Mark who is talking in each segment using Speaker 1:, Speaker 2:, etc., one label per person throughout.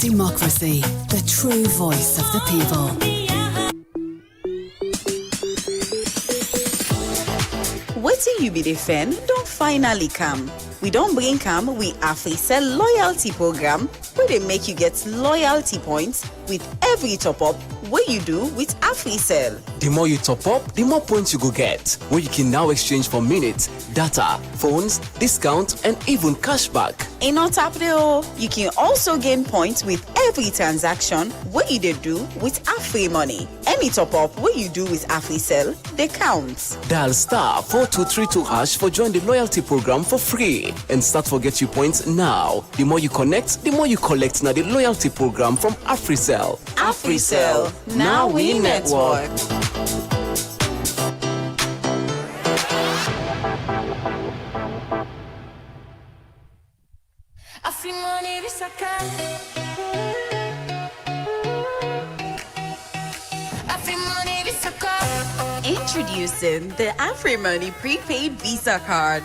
Speaker 1: Democracy, the true voice of the people.
Speaker 2: What do you be defend? Don't finally come. We don't bring come, we AfriCell loyalty program where they make you get loyalty points with every top up what you do with AfriCell.
Speaker 3: The more you top up, the more points you go get, where you can now exchange for minutes, data, phones, discount, and even cashback.
Speaker 2: In on top though, you can also gain points with every transaction what you do with Afri Money. Any top up what you do with AfriCell, they count.
Speaker 3: Dial star 4232 hash for join the loyalty program for free and start for get you points now. The more you connect, the more you collect now the loyalty program from AfriCell.
Speaker 2: AfriCell, now we network. Introducing the AfriMoney prepaid Visa card.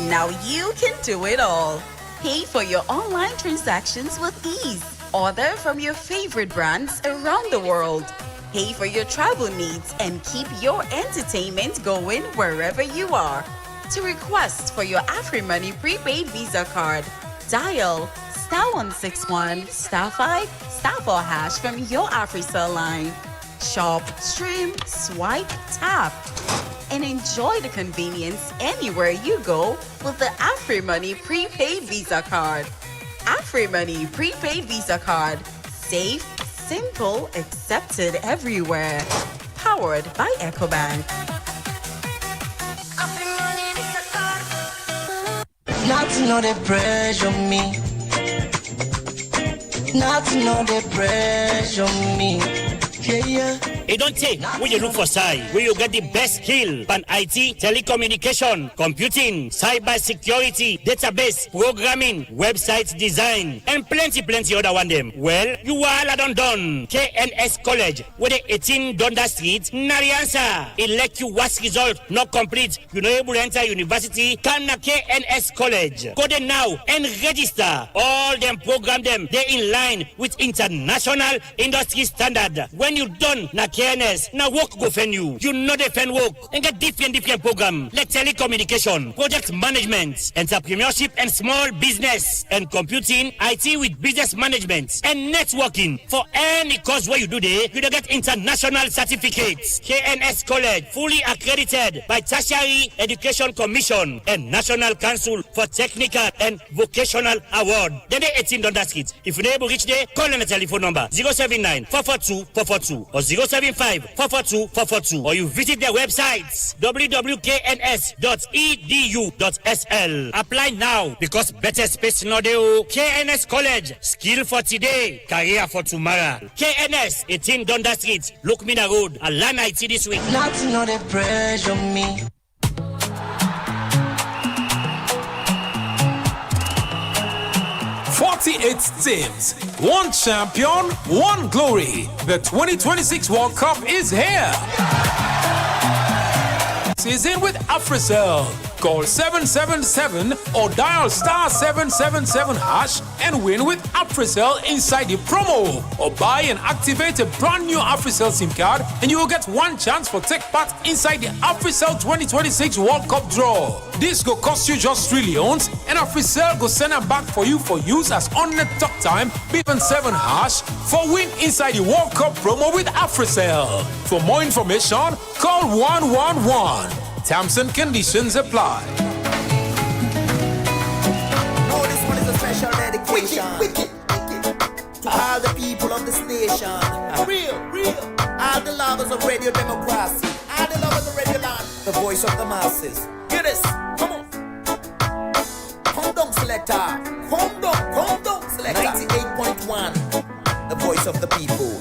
Speaker 2: Now you can do it all. Pay for your online transactions with ease. Order from your favorite brands around the world. Pay for your travel needs and keep your entertainment going wherever you are. To request for your AfriMoney prepaid Visa card, dial *161 *5 *4 hash from your AfriCell line. Shop, stream, swipe, tap, and enjoy the convenience anywhere you go with the AfriMoney prepaid Visa card. AfriMoney prepaid Visa card. Safe, simple, accepted everywhere. Powered by EcoBank.
Speaker 4: Not to know the pressure me. Not to know the pressure me. Yeah.
Speaker 5: It don't take when you look for side, where you get the best skill on IT, telecommunication, computing, cyber security, database, programming, website design, and plenty other one them. Well, you all are done. KNS College, where the 18 Dundas Street, not the answer. Elect you was result not complete. You know able to enter university, come na KNS College. Go there now and register. All them program them, they in line with international industry standard. When you done na KNS, now work go fen you. You know the fen work and get different program like telecommunication, project management, entrepreneurship and small business, and computing, IT with business management and networking. For any course where you do there, you don't get international certificates. KNS College, fully accredited by Tertiary Education Commission and National Council for Technical and Vocational Award. Then they 18 Dundas Street. If you're able to reach there, call on the telephone number 079 442 442 or 075 442 442, or you visit their websites www.kns.edu.sl. Apply now because better space no dey. KNS College, skill for today, career for tomorrow. KNS 18 Dundas Street, Look Mina Road, Alan IT this week.
Speaker 4: Not to know the pressure me.
Speaker 6: Teams, one champion, one glory. The 2026 World Cup is here. Season with AfriCell. Call 777 or dial *777 hash and win with AfriCell inside the promo. Or buy and activate a brand new AfriCell SIM card and you will get one chance for take part inside the AfriCell 2026 World Cup draw. This go cost you just trillions and AfriCell go send them back for you for use as on-net talk time, *7 hash for win inside the World Cup promo with AfriCell. For more information, call 111. Terms and conditions apply.
Speaker 7: Oh, this one is a special dedication. Wicked. To all the people of this nation. Real. All the lovers of radio democracy. All the lovers of radio land. The voice of the masses. Hear this. Come on. Come down, selector. Come down, selector. 98.1. The voice of the people.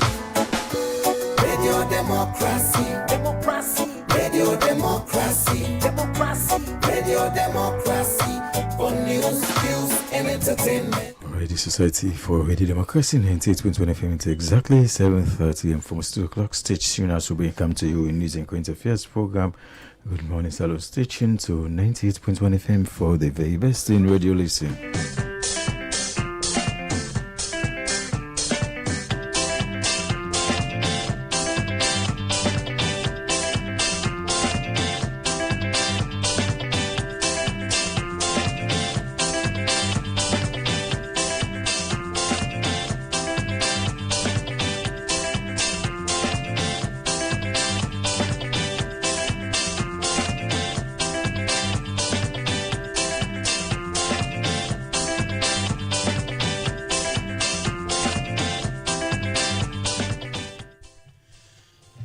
Speaker 7: Radio democracy. Radio democracy. Radio democracy. For news, skills, and entertainment.
Speaker 8: Radio Society for Radio Democracy 98.1 FM until exactly 7:30 and from 2 o'clock. Stage soon as we come to you in News and Current Affairs program. Good Morning Salon station to 98.1 FM for the very best in radio listening.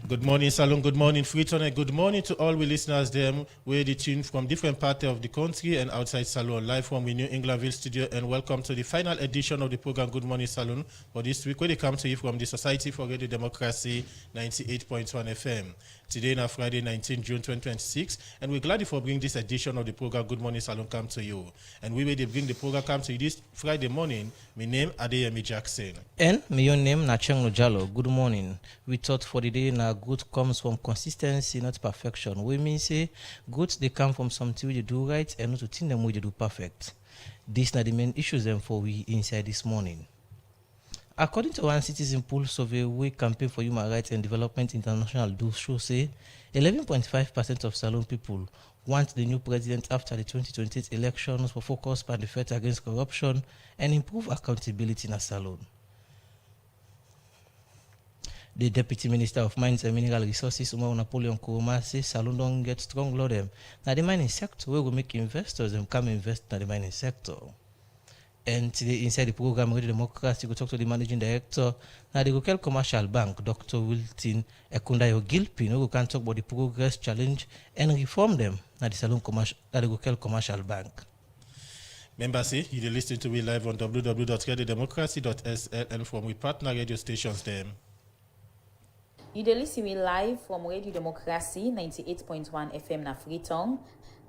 Speaker 9: Good morning, Salon. Good morning, Freetown, and good morning to all we listeners them where they tune from different parts of the country and outside Salon, live from the New Englandville studio, and welcome to the final edition of the program Good Morning Salon for this week, where they come to you from the Society for Radio Democracy 98.1 FM. Today, now Friday, 19 June 2026, and we're glad for bringing this edition of the program Good Morning Salon come to you. And we will bring the program come to you this Friday morning. My name Adeyemi Jackson.
Speaker 10: And my own name Nacheng Jalo. Good morning. We thought for the day now good comes from consistency, not perfection. We mean say good they come from something we do right and not to think them we do perfect. These are the main issues them for we inside this morning. According to one citizen poll survey, we campaign for human rights and development international do show say 11.5% of Salon people want the new president after the 2028 elections for focus on the fight against corruption and improve accountability in Salon. The Deputy Minister of Mines and Mineral Resources, Umar Napoleon Kuruma, says Salon don't get strong law them. Now the mining sector will make investors and come invest in the mining sector. And today inside the program Radio Democracy, we talk to the Managing Director now the Rokel Commercial Bank, Dr. Wilton Ekundayo Gilpin, who can talk about the progress, challenge, and reform them now the Rokel Commercial Bank.
Speaker 9: Members, you listen to me live on www.radiodemocracy.sl and from with partner radio stations them.
Speaker 11: You dey listen me live from Radio Democracy 98.1 FM na Freetown,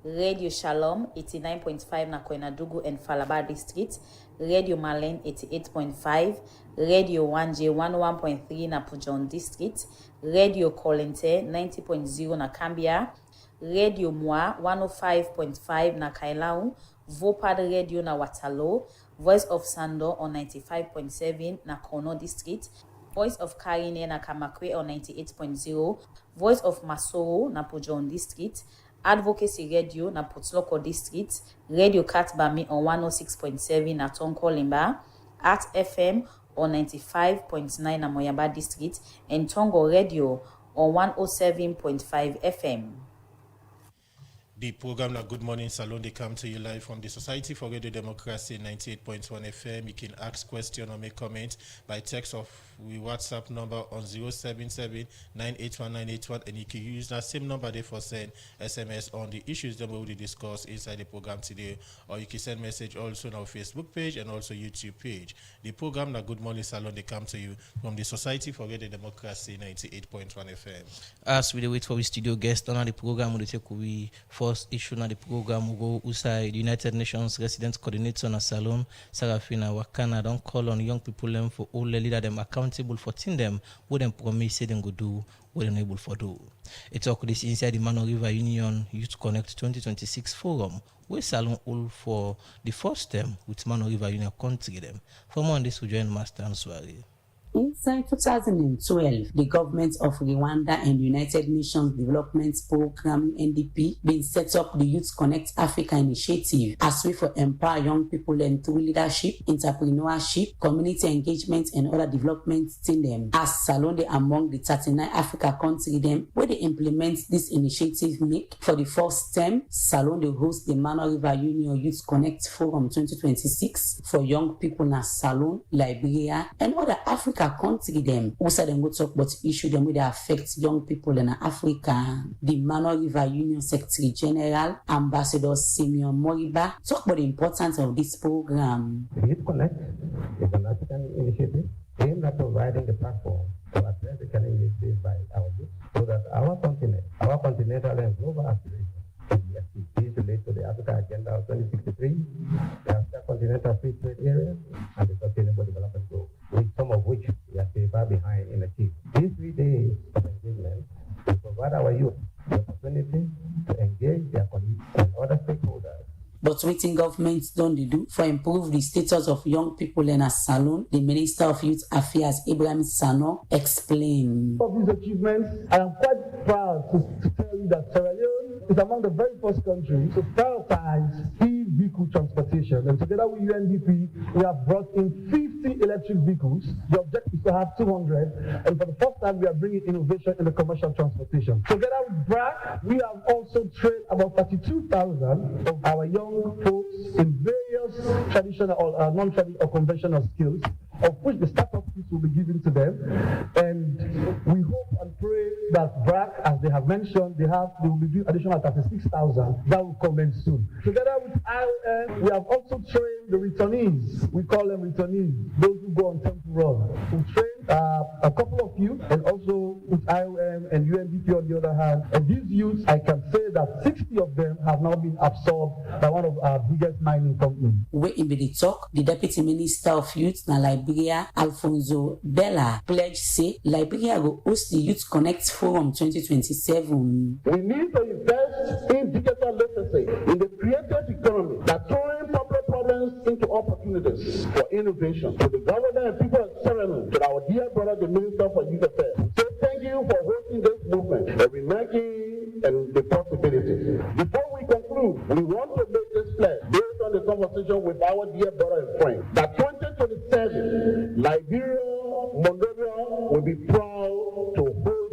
Speaker 11: Radio Shalom 89.5 na Koinadugu and Falaba District, Radio Malen 88.5, Radio 1J 11.3 na Pujon District, Radio Kolente 90.0 na Cambia, Radio Mwa 105.5 na Kailau, Vopad Radio na Watalo, Voice of Sando on 95.7 na Kono District, Voice of Karine na Kamakwe on 98.0, Voice of Masoro na Pujon District, Advocacy Radio na Potloko District, Radio Katbami on 106.7 na Tonko Limba, Art FM on 95.9 na Moyamba District, and Tongo Radio on 107.5 FM.
Speaker 9: The program like Good Morning Salon, they come to you live from the Society for Radio Democracy 98.1 FM. You can ask questions or make comments by text of we WhatsApp number on 077-981-981, and you can use that same number there for send SMS on the issues that we will discuss inside the program today, or you can send message also on our Facebook page and also YouTube page. The program like Good Morning Salon, they come to you from the Society for Radio Democracy 98.1 FM.
Speaker 10: As we wait for the studio guest on the program, we take we first issue na the program we go outside the United Nations Resident Coordinator na Salon, Sarafina Wakana, don't call on young people them for all the leader them accountable for thing them what them promise say them go do what them able for do. It talk this inside the Mano River Union Youth Connect 2026 forum where Salon all for the first term with Mano River Union country them. For more on this we join Master Answari.
Speaker 12: Inside 2012, the government of Rwanda and United Nations Development Program (NDP) been set up the Youth Connect Africa initiative as way for empower young people and through leadership, entrepreneurship, community engagement, and other development in them. As Salon they among the 39 Africa countries them where they implement this initiative make for the first term, Salon they host the Mano River Union Youth Connect Forum 2026 for young people na Salon, Liberia, and other Africa country them. Also them go talk about issue them where they affect young people in Africa. The Mano River Union Secretary General, Ambassador Simeon Moriba, talk about the importance of this program.
Speaker 13: The Youth Connect is an African initiative aimed at providing the platform to address the challenges faced by our youth so that our continental and global aspirations can be achieved. These relate to the Africa Agenda of 2063, the Africa Continental Free Trade Area, and the Sustainable Development Goals, some of which we are still far behind in achieving. These 3 days of engagement will provide our youth the opportunity to engage their colleagues and other stakeholders.
Speaker 12: But waiting governments don't they do for improve the status of young people in a Salon? The Minister of Youth Affairs, Ibrahim Sano, explained.
Speaker 14: Of these achievements, I am quite proud to tell you that Sierra Leone is among the very first countries to prioritize e-vehicle transportation. And together with UNDP, we have brought in 50 electric vehicles. The objective is to have 200. And for the first time, we are bringing innovation in the commercial transportation. Together with BRAC, we have also trained about 32,000 of our young folks in various traditional or non-traditional or conventional skills. of which the startup kits will be given to them. And we hope and pray that BRAC, as they have mentioned, they will be doing additional 36,000. That will commence soon. Together with IOM, we have also trained the returnees. We call them returnees, those who go on temporary run. We trained a couple of youth, and also with IOM and UNDP on the other hand. And these youths, I can say that 60 of them have now been absorbed by one of our biggest mining companies.
Speaker 12: Where in the talk, the Deputy Minister of Youth na Liberia, Alfonso Bella, pledged say Liberia will host the Youth Connect Forum 2027.
Speaker 14: We need to invest in digital literacy, in the creative economy that turns public problems into opportunities for innovation. To the government and people of Serenum, to our dear brother, the Minister for Youth Affairs, so thank you for hosting this movement, and we make it and the possibilities. Before we conclude, we want to make this pledge based on the conversation with our dear brother and friend that 2027, Liberia, Monrovia will be proud to host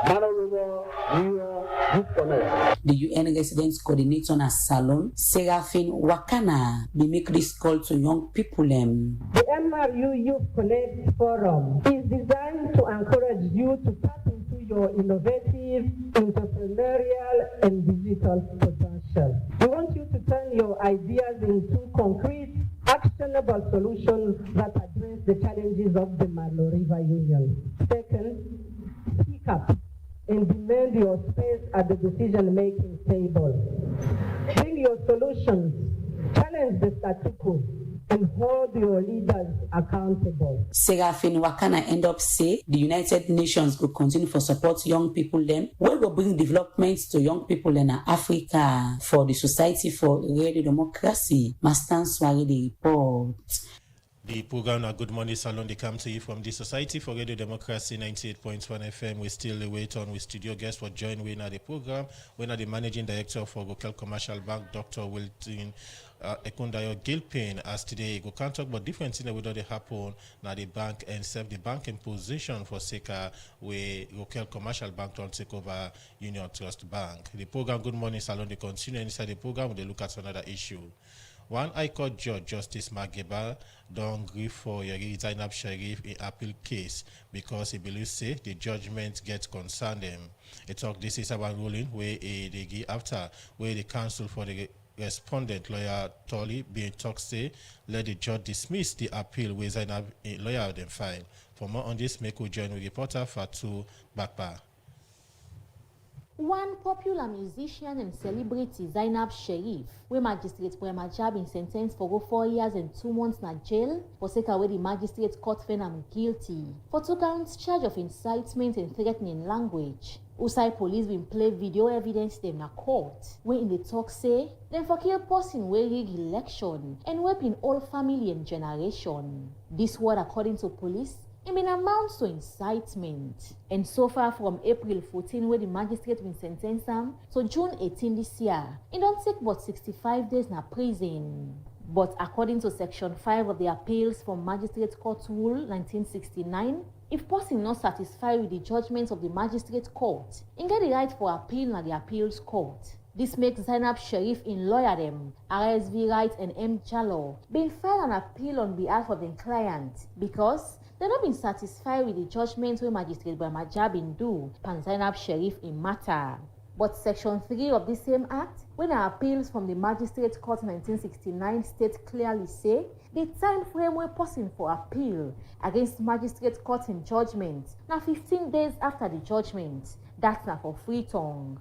Speaker 14: Manorama Youth Connect.
Speaker 12: The UN Residence Coordinator na Salon, Seraphine Wakana, they make this call to young people.
Speaker 15: The MRU Youth Connect Forum is designed to encourage you to tap into your innovative, entrepreneurial, and digital potential. We want you to turn your ideas into concrete, actionable solutions that address the challenges of the Malo River Union. Second, speak up and demand your space at the decision-making table. Bring your solutions, challenge the status quo, and hold your leaders accountable.
Speaker 12: Seraphine Wakana end up say the United Nations will continue to support young people them. We will bring developments to young people in Africa for the Society for Radio Democracy. Mastan Swari the report.
Speaker 9: The program at Gud Mornin Salon, they come to you from the Society for Radio Democracy 98.1 FM. We still wait on with studio guests for join we now the program. We're now the managing director for Rokel Commercial Bank, Dr. Wilton Ekundayo Gilpin. As today, we can't talk about different things that would already happen now the bank and serve the banking position for Seka where Rokel Commercial Bank don't take over Union Trust Bank. The program Gud Mornin Salon, they continue inside the program when they look at another issue. One High Court Judge, Justice Mageba, don't agree for Zainab Sharif in appeal case because he believes say the judgment gets concerned him. He talk this is about ruling where they give after where the counsel for the respondent lawyer Tolly being talk say let the judge dismiss the appeal where Zainab lawyer then file. For more on this, make we join with reporter Fatu Bakpa.
Speaker 16: One popular musician and celebrity, Zainab Sharif, where Magistrate Premajab been sentenced for 4 years and 2 months in jail, for sake where the magistrate court found him guilty for 2 counts charge of incitement and threatening language. Usai police been play video evidence them na court, where in the talk say them for kill person where rig election and weapon all family and generation. This word according to police it mean amounts to incitement. And so far from April 14 where the magistrate been sentenced him to June 18 this year, it don't take but 65 days na prison. But according to section 5 of the Appeals from Magistrate Court Rule 1969, if person not satisfied with the judgment of the magistrate court, he get the right for appeal na the appeals court. This makes Zainab Sharif in lawyer them, RSV Wright and M. Jallo, being filed an appeal on behalf of the client because they not been satisfied with the judgment where Magistrate Brahmajab been do pan Zainab Sharif in matter. But Section 3 of the same Act, when the appeals from the Magistrate Court 1969 state clearly say the time frame where person for appeal against Magistrate Court in judgment now 15 days after the judgment, that's not for free tongue.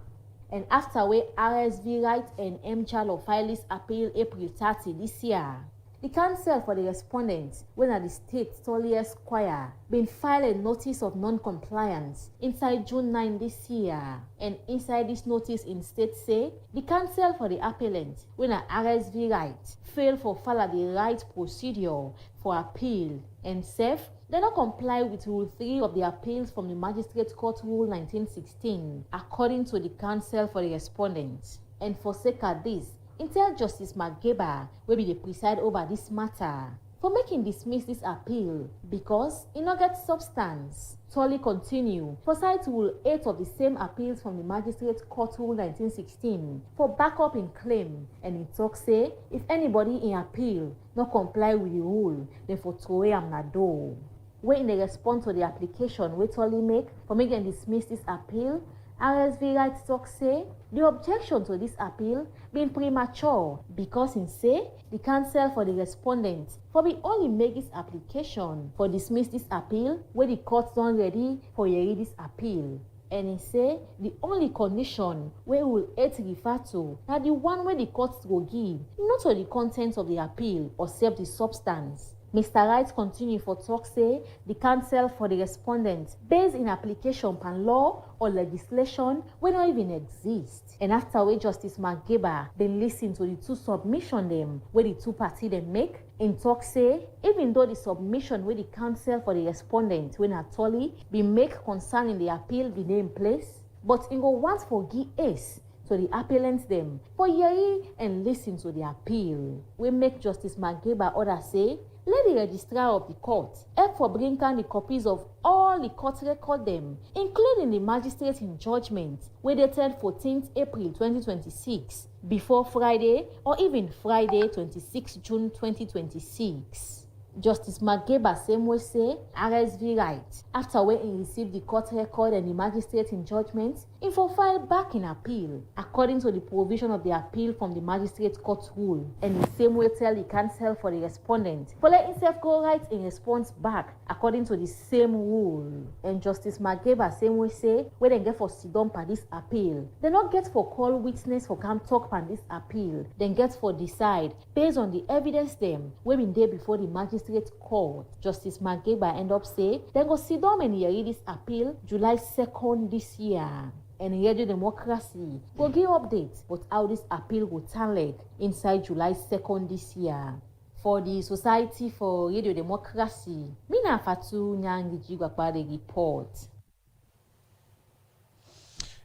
Speaker 16: And after where RSV Wright and M. Jallo filed this appeal April 30 this year, the counsel for the respondent, when at the state Tollier Squire, been filed a notice of non-compliance inside June 9 this year. And inside this notice in state say, the counsel for the appellant, when at RSV Wright, failed for follow the right procedure for appeal and safe, they don't comply with Rule 3 of the Appeals from the Magistrate Court Rule 1916, according to the counsel for the respondent. And for sake of this, Intel Justice Mageba will be the preside over this matter. for making dismiss this appeal because it no get substance. Tully continue for cite Rule 8 of the same appeals from the Magistrate Court Rule 1916 for backup in claim, and it talks say if anybody in appeal not comply with the rule, then for throw am na door. When in the response to the application wey Tully make for make dem dismiss this appeal, RSV Right talk say the objection to this appeal been premature because in say the counsel for the respondent for be only make this application for dismiss this appeal where the court done ready for hearing this appeal. And he say the only condition where Rule 8 refer to na the one where the court go give, not to the content of the appeal or save the substance. Mr. Wright continue for talk say the counsel for the respondent based in application pan law or legislation wey not even exist. And after wey Justice Mageba then listen to the two submission them where the two party them make, in talk say even though the submission wey the counsel for the respondent when Tully be make concerning the appeal be name place, but in go want for give ace to the appellants them for hearing and listen to the appeal. We make Justice Mageba order say let the registrar of the court help for bring down the copies of all the court record them, including the magistrate in judgment, wey dated 14th April 2026, before Friday or even Friday 26 June 2026. Justice Mageba same way say RSV Right after when he received the court record and the magistrate in judgment, he for file back in appeal according to the provision of the appeal from the magistrate court rule, and the same way tell the counsel for the respondent for let himself go right in response back according to the same rule. And Justice Mageba same way say when they get for sit down for this appeal, they not get for call witness for come talk on this appeal, then get for decide based on the evidence them wey been there before the magistrate court. Justice Mageba end up say then go sit down and hear this appeal July 2nd this year. And Radio Democracy will give updates but how this appeal will turn leg inside July 2nd this year. For the Society for Radio Democracy, Mina Fatu Nyangi Jigwakwa report.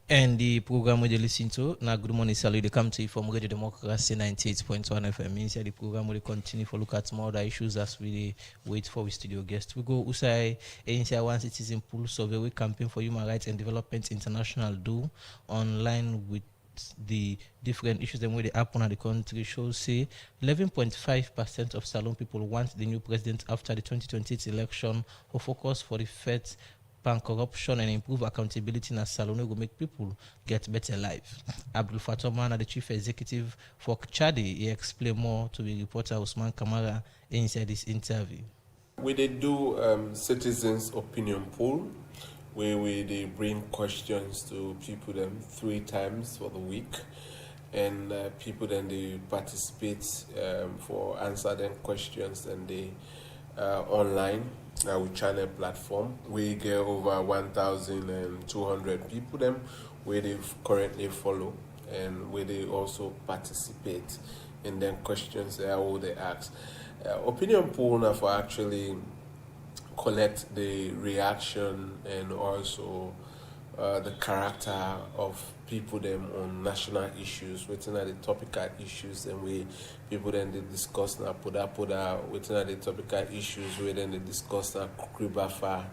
Speaker 10: And the program we listen to, na Good Morning Salon, they come to you from Radio Democracy 98.1 FM. Inside the program, we continue for look at more other issues as we wait for we studio guest. We go Usai, inside one citizen pool survey we campaign for human rights and development international do online with the different issues and where they happen at the country shows say 11.5% of Salon people want the new president after the 2028 election who focus for the fight ban corruption and improve accountability in Salon will make people get better life. Abdul Fatoman, the chief executive for Chadi, he explained more to the reporter Usman Kamara inside this interview.
Speaker 17: We did do citizens' opinion poll where they bring questions to people them 3 times for the week, and people then they participate for answer them questions, and they online with channel platform. We get over 1,200 people them where they currently follow, and where they also participate in them questions how they ask. Opinion poll now for actually collect the reaction and also the character of people them on national issues, within the topical issues, and we people then they discuss now within the topical issues where then they discuss now Kribafa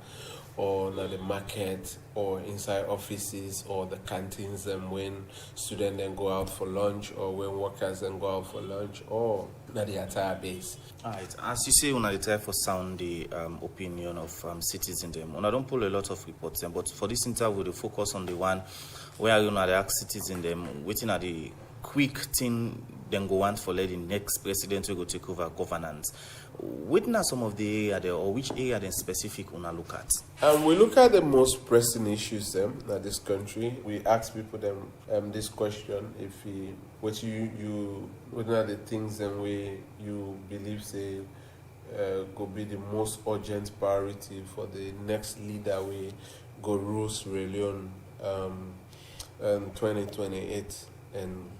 Speaker 17: or na the market or inside offices or the canteens, and when students then go out for lunch or when workers then go out for lunch or na the entire base.
Speaker 18: Alright, as you say, una dey try for sound the opinion of citizens them. Una don't pull a lot of reports them, but for this interview we focus on the one where you know the ask citizens them waiting at the quick thing then go want for letting next president will go take over governance. What are some of the area or which area then specific una look at?
Speaker 17: We look at the most pressing issues them in this country. We ask people them this question: if what are the things them way you believe say go be the most urgent priority for the next leader we go rule Sierra Leone 2028 and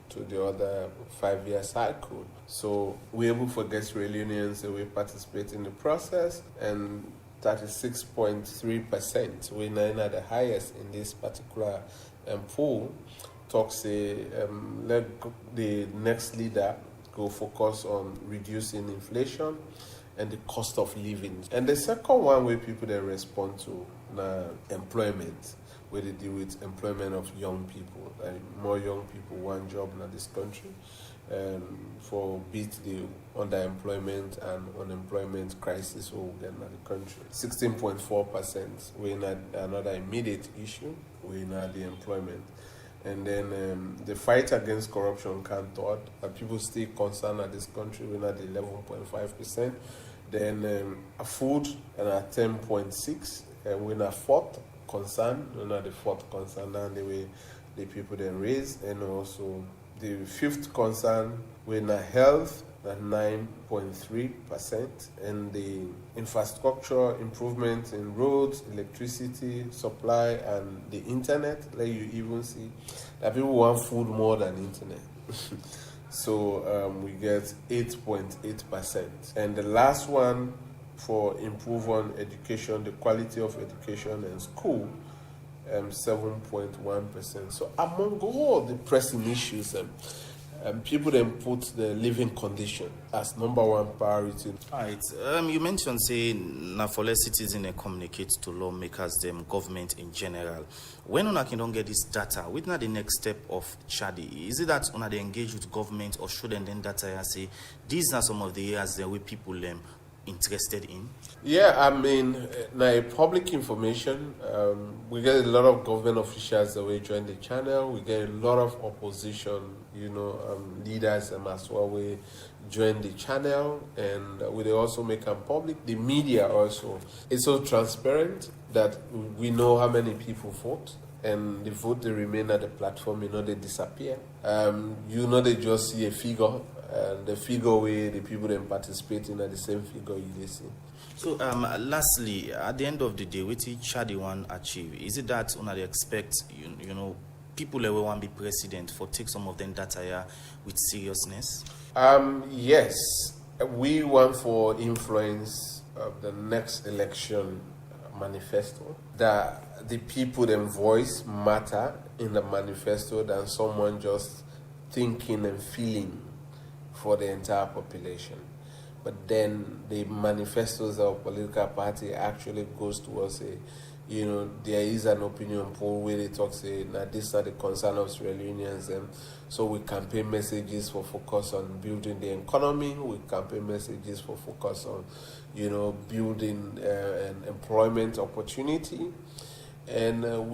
Speaker 17: to the other 5-year cycle. So we're able to get Sierra Leoneans that we participate in the process, and 36.3%, we're not the highest in this particular poll, talks let the next leader go focus on reducing inflation and the cost of living. And the second one where people they respond to employment, where they deal with employment of young people. Like more young people want job in this country. For beat the underemployment and unemployment crisis in the country. 16.4%, we're not another immediate issue, we're not the employment. And then the fight against corruption can't thought, people still concerned at this country, we're not 11.5%. Then food and at 10.6%, we're not fourth concern, we're not the fourth concern, and the way the people then raise, and also the fifth concern, we're in health at 9.3%, and the infrastructure improvement in roads, electricity, supply, and the internet. Like you even see that people want food more than internet. So we get 8.8%. And the last one for improve on education, the quality of education and school, 7.1%. So among all the pressing issues, people then put the living condition as number one priority.
Speaker 18: Right. You mentioned saying now for less citizens and communicate to lawmakers, them government in general. When una can don't get this data, what's not the next step of Chadi? Is it that una they engage with government, or should then data say these are some of the areas that we people interested in?
Speaker 17: Yeah, I mean, now public information, we get a lot of government officials that we join the channel. We get a lot of opposition, leaders as well. We join the channel, and we also make them public. The media also, it's so transparent that we know how many people vote. And the vote, they remain at the platform, they disappear. They just see a figure, and the figure where the people then participating at the same figure you listen.
Speaker 18: So, lastly, at the end of the day, what Chadi want achieve? Is it that they expect, people that want to be president for take some of them data with seriousness?
Speaker 17: Yes, we want for influence of the next election manifesto, that the people them voice matter in the manifesto than someone just thinking and feeling for the entire population. But then the manifestos of political party actually goes towards there is an opinion poll where they talk say that these are the concern of Sierra Leoneans, and so we campaign messages for focus on building the economy, we campaign messages for focus on building an employment opportunity, and we